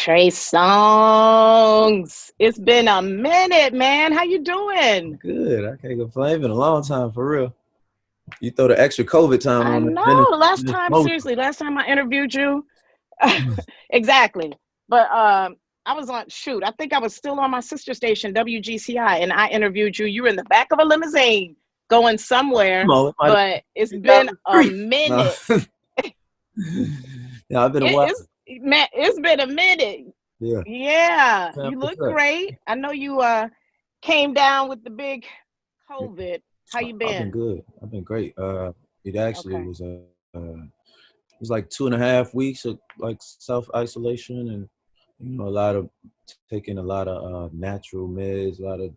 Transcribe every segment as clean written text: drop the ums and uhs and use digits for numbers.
Trey Songz. It's been a minute, man. How you doing? Good. I can't complain. Been a long time for real. You throw the extra COVID time I on it, know. then Last it's time, most. seriously, last time I interviewed you. Exactly. But I was on shoot. I think I was still on my sister station, WGCI, and I interviewed you. You were in the back of a limousine going somewhere, It might have but it's been down been the a street. No. minute. Yeah, I've been a while. It's been a minute. Yeah. Yeah, Man, you what's look up? great. I know you came down with the big COVID. How you I've been been? good. I've been great. It actually Okay. it was like 2.5 weeks of like self isolation and a lot of taking a lot of natural meds, a lot of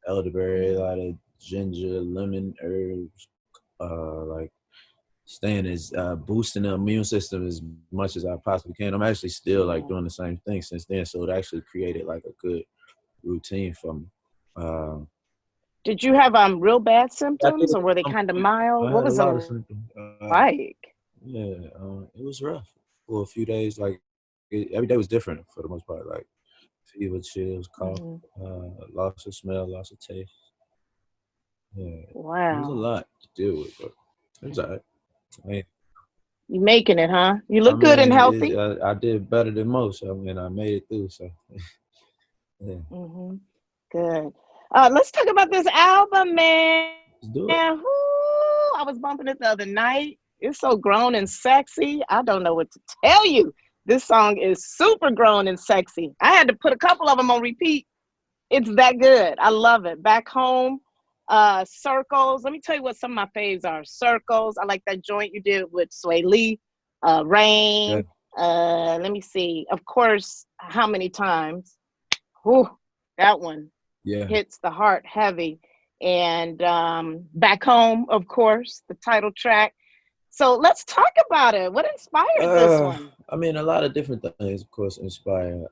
elderberry, a Mhm. lot of ginger, lemon, herbs, like staying as boosting the immune system as much as I possibly can. I'm actually still like Yeah. doing the same thing since then, so it actually created like a good routine for me. Uh, Did you have real bad I did symptoms or it were they some kind of point. mild? I What had a was it lot of symptoms. like? Yeah, it was rough for a few days. Like every day was different for the most part. Like fever, chills, cough, Hmm. loss of smell, loss of taste. Yeah, it was a Wow. lot to deal with, but it was alright. I You making it, huh? You I look good and mean, healthy. I did better than most. I mean, I made it through. So, yeah, Hmm. Good. Let's talk about this album, man. let's do it. Whoo, I was bumping it the other night. It's so grown and sexy. I don't know what to tell you. This song is super grown and sexy. I had to put a couple of them on repeat. It's that good. I love it. Back home, Circles. Let me tell you what some of my faves are. Circles. I like that joint you did with Sway Lee. Yeah, Rain. Let me see. Of course, How Many Times. Whew, that one yeah. hits the heart heavy. And Back Home, of course, the title track. So let's talk about it. What inspired this one? I mean, a lot of different things, of course, inspire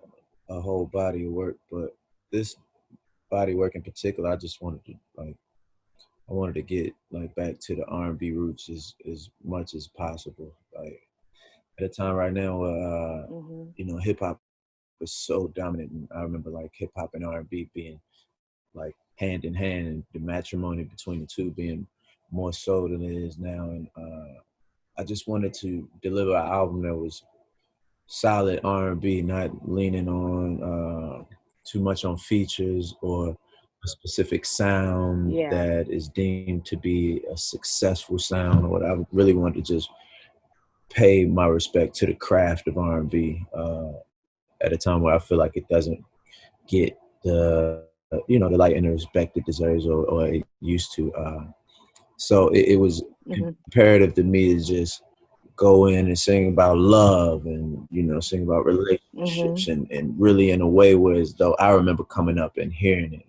a whole body of work, but this body work in particular, I just wanted to like, I wanted to get like back to the R&B roots as much as possible. Like at a time right now, Hmm. hip hop was so dominant. And I remember like hip hop and R&B being like hand in hand, and the matrimony between the two being more so than it is now. And I just wanted to deliver an album that was solid R&B, not leaning on too much on features or a specific sound Yeah. that is deemed to be a successful sound. Or what I really wanted to just pay my respect to the craft of R&B at a time where I feel like it doesn't get the light and the respect it deserves or it used to. So it was Hmm. imperative to me to just go in and sing about love and sing about relationships Hmm. and really in a way where as though I remember coming up and hearing it.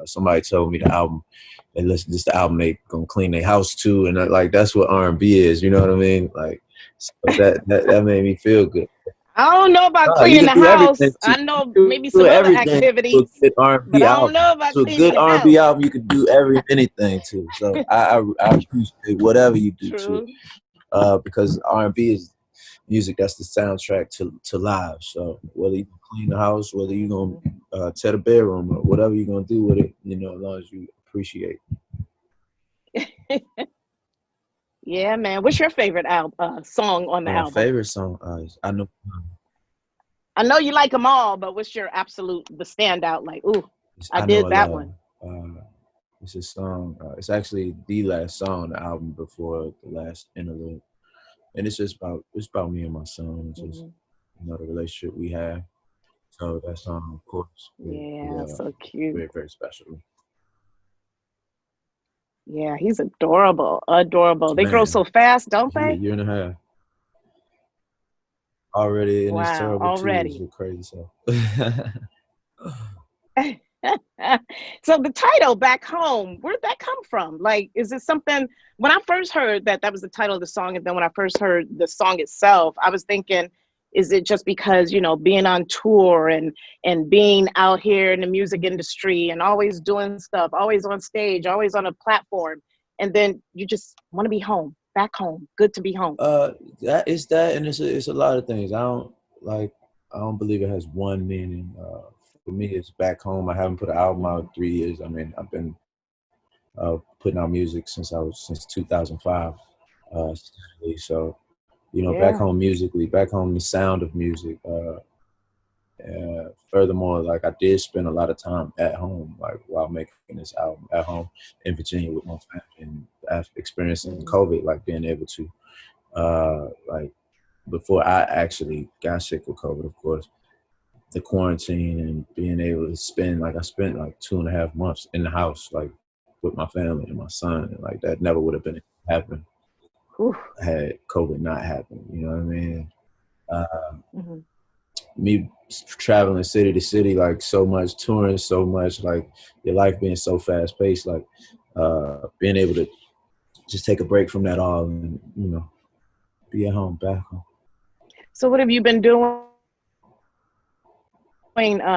Somebody told me the album, and listen, this the album they gonna clean their house to, and like that's what R&B is. You know what I mean? Like so that made me feel good. I don't know about You cleaning can the do everything house. to I know you maybe do some other everything to a activities, good but R&B I don't album. know about To a cleaning good the R&B house. album, you could do anything to. So I appreciate whatever you do to it, True. because R&B is music that's the soundtrack to live. So whether you clean the house, whether you Hmm. gonna tear the bedroom or whatever you're gonna do with it, as long as you appreciate. Yeah, man. What's your favorite song on the My album? favorite song is I know I know you like them all, but what's your absolute the standout? Like, ooh, I I know did I that love. one. It's a song. It's actually the last song on the album before the last interlude, and it's about me and my son, just Hmm. the relationship we have. So that song, of course, Yeah, so is cute. very very special to me. Yeah, he's adorable, adorable. They grow Man, so fast, don't he a they? year and a half already in his Wow, terrible twos. already. You're crazy, so. So the title Back Home, where'd that come from? Like, is it something when I first heard that was the title of the song, and then when I first heard the song itself, I was thinking, is it just because, being on tour and being out here in the music industry and always doing stuff, always on stage, always on a platform, and then you just want to be home, back home, good to be home. uh, that is that, and it's a lot of things. I don't like. I don't believe it has one meaning. For me, it's back home. I haven't put an album out in 3 years. I mean, I've been putting out music since 2005. So, back Yeah. home musically, back home the sound of music. Furthermore, like I did spend a lot of time at home, like while making this album at home in Virginia with my family, and after experiencing Mhm. COVID, like being able to, like before I actually got sick with COVID, of course, the quarantine and being able to I spent like 2.5 months in the house, like with my family and my son, and like that never would have been happen Whew. had COVID not happened. You know what I mean? Uh, Mhm. Me traveling city to city, like so much, touring so much, like your life being so fast paced, like being able to just take a break from that all and, be at home, back home. So what have you been doing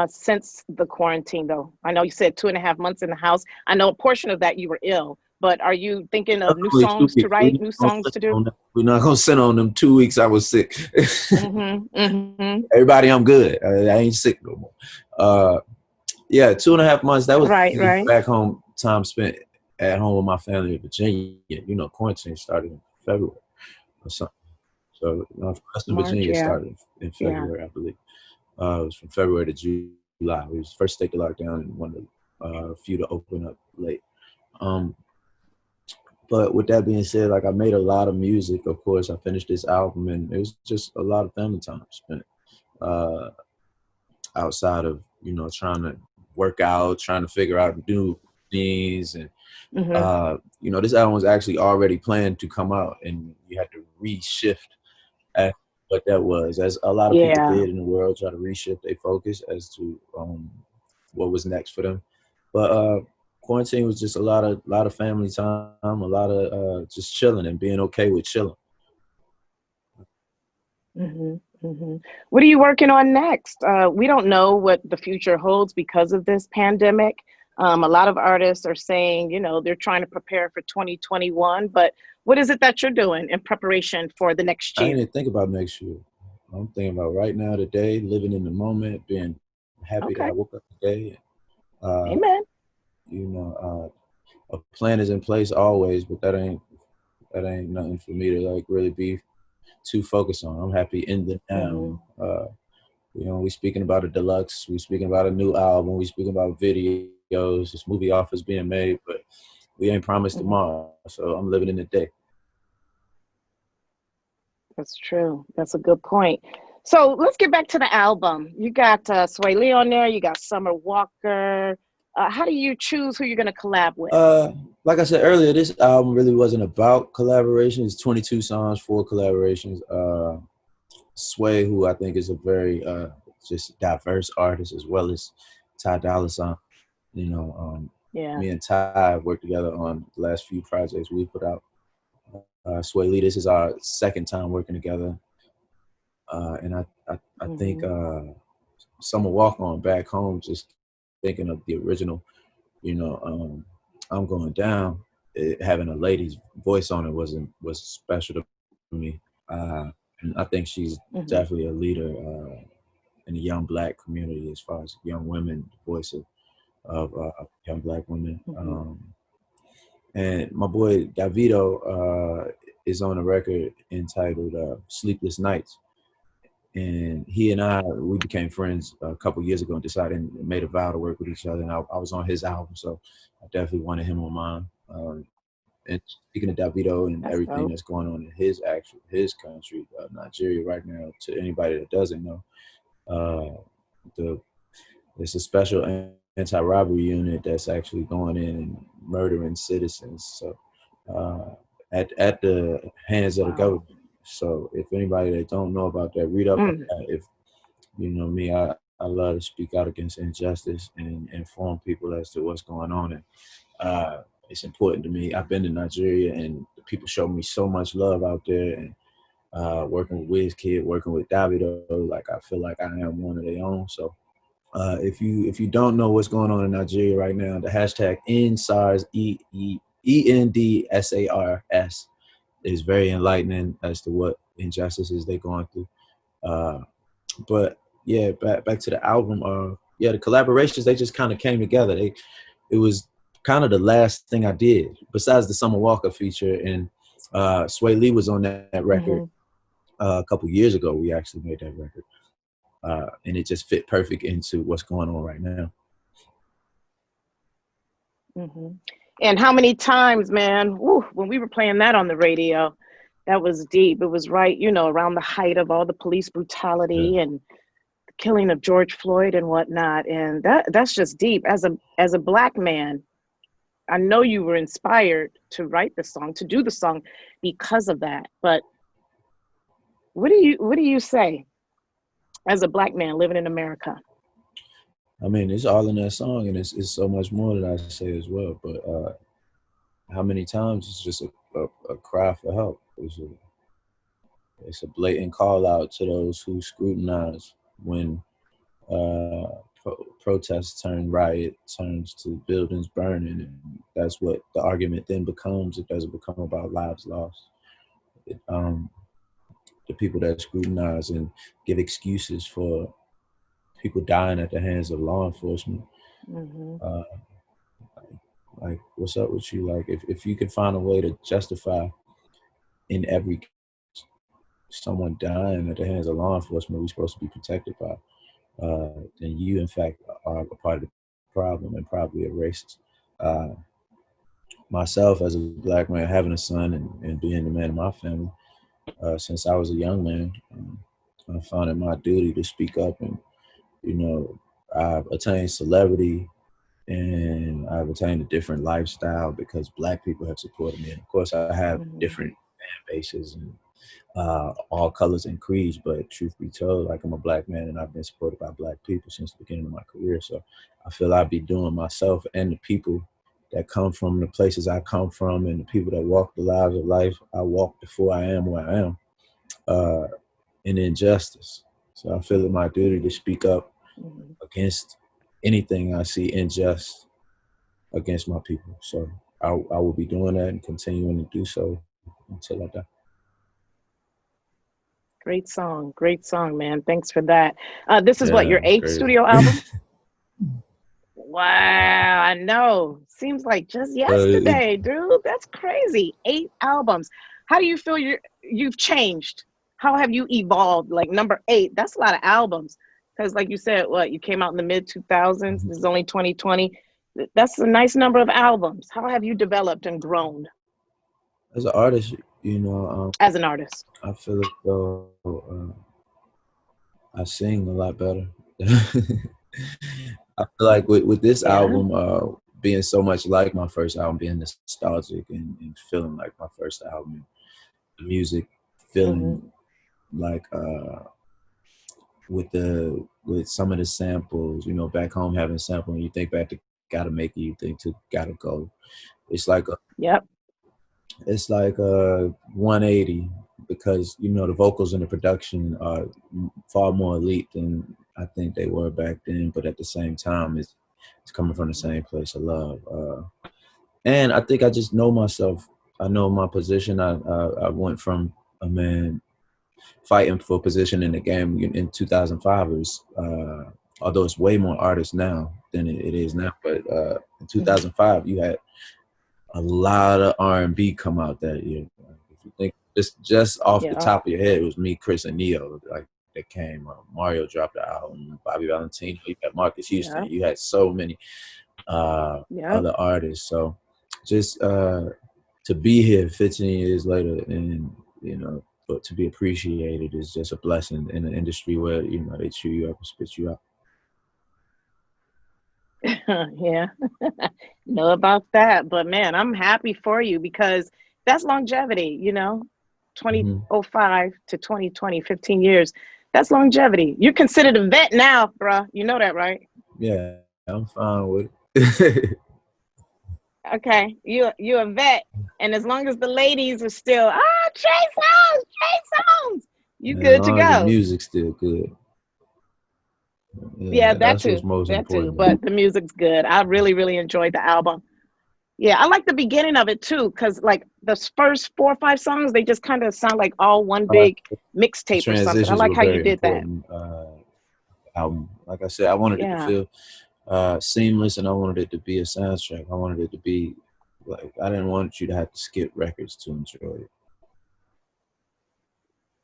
since the quarantine, though? I know you said 2.5 months in the house. I know a portion of that you were ill, but are you thinking of new Only two songs to weeks. write, new songs to do? We're not gonna sit on them 2 weeks I was sick. Mm-hmm. Mm-hmm. Everybody, I'm good. I ain't sick no more. Yeah, 2.5 months. That was Right, right. back home time spent at home with my family in Virginia. Quarantine started in February or something. So Western March, Virginia yeah. started in Yeah. February, I believe. It was from February to July. We was the first state to lock down and one of the few to open up late. Um, but with that being said, like I made a lot of music. Of course, I finished this album, and it was just a lot of family time spent uh, outside of trying to work out, trying to figure out new things, and Mm-hmm. this album was actually already planned to come out, and you had to reshift at what that was, as a lot of people Yeah. did in the world, try to reshift their focus as to what was next for them. But quarantine was just a lot of family time, a lot of just chilling and being okay with chilling. Mm-hmm. Mm-hmm. What are you working on next? We don't know what the future holds because of this pandemic. A lot of artists are saying, they're trying to prepare for 2021, but what is it that you're doing in preparation for the next I didn't year? even think about next year. I'm thinking about right now, today, living in the moment, being happy that I Okay. woke up today. Uh, Amen. a plan is in place always, but that ain't nothing for me to like really be too focused on. I'm happy in the Mm-hmm. now. We speaking about a deluxe. We speaking about a new album. We speaking about videos. This movie offers being made, but we ain't promised Mm-hmm. tomorrow. So I'm living in the day. That's true. That's a good point. So let's get back to the album. You got Sway Lee on there. You got Summer Walker. How do you choose who you're going to collab with? Uh, like I said earlier, this album really wasn't about collaborations. It's 22 songs, 4 collaborations. Sway, who I think is a very just diverse artist, as well as Ty Dolla $ign. You know, Yeah. Me and Ty have worked together on the last few projects we put out. Sway Lee, this is our second time working together, and I think Mm-hmm. Summer Walk On Back Home, just thinking of the original, you know, I'm Going Down. Having a lady's voice on it was special to me, and I think she's Mm-hmm. definitely a leader in the young Black community as far as young women, the voice of young Black women. Mm-hmm. And my boy Davido is on a record entitled "Sleepless Nights," and he and we became friends a couple years ago and decided and made a vow to work with each other. And I was on his album, so I definitely wanted him on mine. And speaking of Davido and That's everything dope. that's going on in his country, Nigeria right now, to anybody that doesn't know, uh, the it's a special anti-robbery unit that's actually going in and murdering citizens. So at the hands of the Wow. government. So if anybody that don't know about that, read up on Mm. that. If you know me, I love to speak out against injustice and inform people as to what's going on. And it's important to me. I've been to Nigeria, and the people show me so much love out there. And working with WizKid, working with Davido, like I feel like I am one of their own. So if you don't know what's going on in Nigeria right now, the hashtag EndSARS, ENDSARS, is very enlightening as to what injustices they're going through. Uh, but yeah, back to the album. Yeah, the collaborations, they just kind of came together. It was kind of the last thing I did besides the Summer Walker feature, and Sway Lee was on that record a couple years ago. We actually made that record, and it just fit perfect into what's going on right now. And how many times, man, when we were playing that on the radio, that was deep. It was right, you know, around the height of all the police brutality and the killing of George Floyd and whatnot. And that's just deep. As a Black man, I know you were inspired to write the song, to do the song because of that. But what do you say as a Black man living in America? I mean, it's all in that song, and it's so much more that I say as well. But how many times it's just a cry for help? It's a blatant call out to those who scrutinize when protests turn riot, turns to buildings burning, and that's what the argument then becomes. It doesn't become about lives lost. The people that scrutinize and give excuses for people dying at the hands of law enforcement. Like, what's up with you? Like, if you can find a way to justify in every case someone dying at the hands of law enforcement we're supposed to be protected by, then you, in fact, are a part of the problem and probably a racist. Myself, as a Black man, having a son and being the man of my family, since I was a young man, I found it my duty to speak up. And, you know, I've attained celebrity and I've attained a different lifestyle because Black people have supported me. And of course, I have different fan bases and all colors and creeds, but truth be told, like, I'm a Black man and I've been supported by Black people since the beginning of my career. So I feel I'd be doing myself and the people that come from the places I come from and the people that walk the lives of life I walked before I am where I am, an injustice. So I feel it my duty to speak up against anything I see unjust against my people. So I will be doing that and continuing to do so until I die. Great song, man. Thanks for that. This is what, your eighth crazy. studio album? Wow, I know. Seems like just yesterday, dude. That's crazy. 8 albums. How do you feel you've changed? How have you evolved? Like number 8, that's a lot of albums. Because like you said, you came out in the mid 2000s. This is only 2020. That's a nice number of albums. How have you developed and grown? As an artist, you know. As an artist. I feel as though I sing a lot better. I feel like with this album being so much like my first album, being nostalgic and feeling like my first album, the music feeling like with some of the samples, you know, back home having sampling, you think back to Gotta Make It, you think to Gotta Go. It's like it's like a 180 because, you know, the vocals and the production are far more elite than I think they were back then, but at the same time, it's coming from the same place of love. And I think I just know myself. I know my position. I went from a man fighting for a position in the game in 2005. It was, although it's way more artists now than it is now, but in 2005, you had a lot of R&B come out that year. If you think just off the top of your head, it was me, Chris, and Neo that came. Mario dropped the album, Bobby Valentino, you had Marcus Houston, you had so many other artists. So just to be here 15 years later and, you know, but to be appreciated is just a blessing in an industry where, you know, they chew you up and spit you out. Know about that, but man, I'm happy for you because that's longevity, you know, 2005 to 2020, 15 years. That's longevity. You're considered a vet now, bruh. You know that, right? Yeah, I'm fine with it. Okay, you're a vet, and as long as the ladies are still, Trey Songz, you good to go. As the music's still good. Yeah, that too. That too. But the music's good. I really, really enjoyed the album. Yeah, I like the beginning of it too, because like the first 4 or 5 songs, they just kind of sound like all one big mixtape or something. I like how you did that. album. Like I said, I wanted it to Yeah. feel seamless, and I wanted it to be a soundtrack. I wanted it to be like, I didn't want you to have to skip records to enjoy it.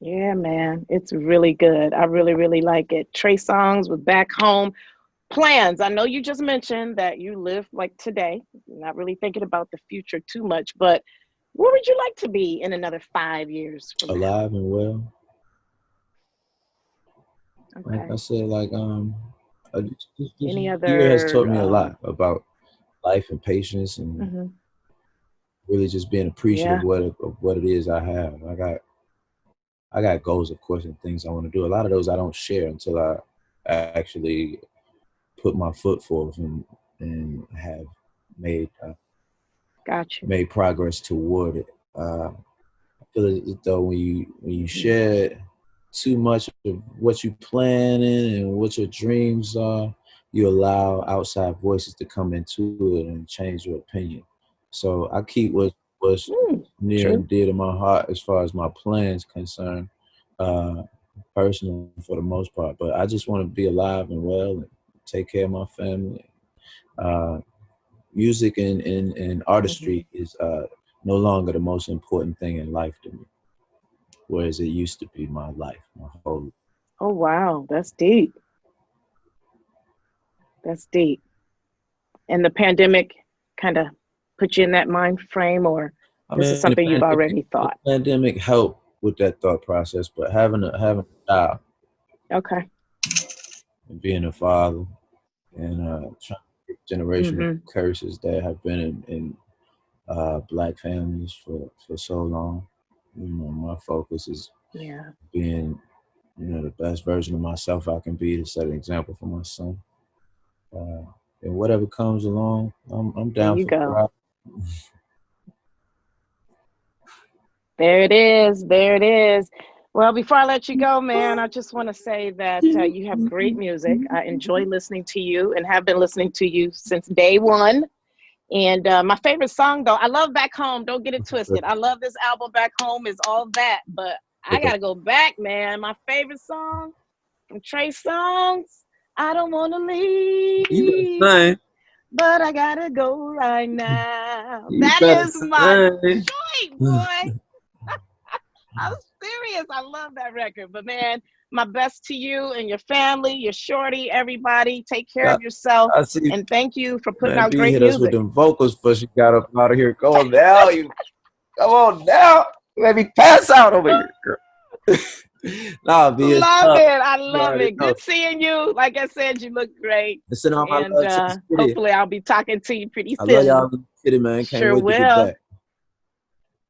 Yeah, man. It's really good. I really, really like it. Trey Songz with Back Home. Plans. I know you just mentioned that you live like today, not really thinking about the future too much, but where would you like to be in another 5 years from now? Alive and well. Like I Okay. said, like this Any year has taught other me a lot about life and patience, and mhm. really just being appreciative Yeah, of what it is I have. I got goals, of course, and things I want to do. A lot of those I don't share until I actually put my foot forth and have made got you. made progress toward it. I feel as though when you Mhm. share too much of what you planning and what your dreams are, you allow outside voices to come into it and change your opinion. So I keep what's Mm, near true. and dear to my heart as far as my plans concerned, uh, personal for the most part. But I just want to be alive and well and take care of my family. Uh, Music and Mhm. artistry is no longer the most important thing in life to me, whereas it used to be my life, my whole. Oh wow, that's deep. That's deep. And the pandemic kind of put you in that mind frame, or I this is mean, something you've already the thought. pandemic helped with that thought process, but having a child Okay. and being a father and trying to break generational Mm-hmm. curses that have been in black families for so long. You know, my focus is Yeah. being, you know, the best version of myself I can be to set an example for my son. Uh, and whatever comes along, I'm There down you for the go. ride. There it is. There it is. Well, before I let you go, man, I just want to say that you have great music. I enjoy listening to you and have been listening to you since day one. And my favorite song, though, I love Back Home. Don't get it twisted. I love this album, Back Home is all that. But I got to go back, man. My favorite song from Trey Songz, I don't want to You better leave, sing. but I got to go right now. You That better is my sing. joint, boy. I'm serious. I love that record. But man, my best to you and your family, your shorty, everybody. Take care I, of yourself. I see, And thank you for putting man. out B great hit us with music. them vocals, but she got up out of here. Come on now, you. Come on now. Let me pass out over here, girl. Nah, B, it's Love tough. it. I You love already it. know. Good seeing you. Like I said, you look great. And send all my And love to the city. hopefully I'll be talking to you pretty I love soon. y'all in the city, man. Can't Sure wait to get will. back.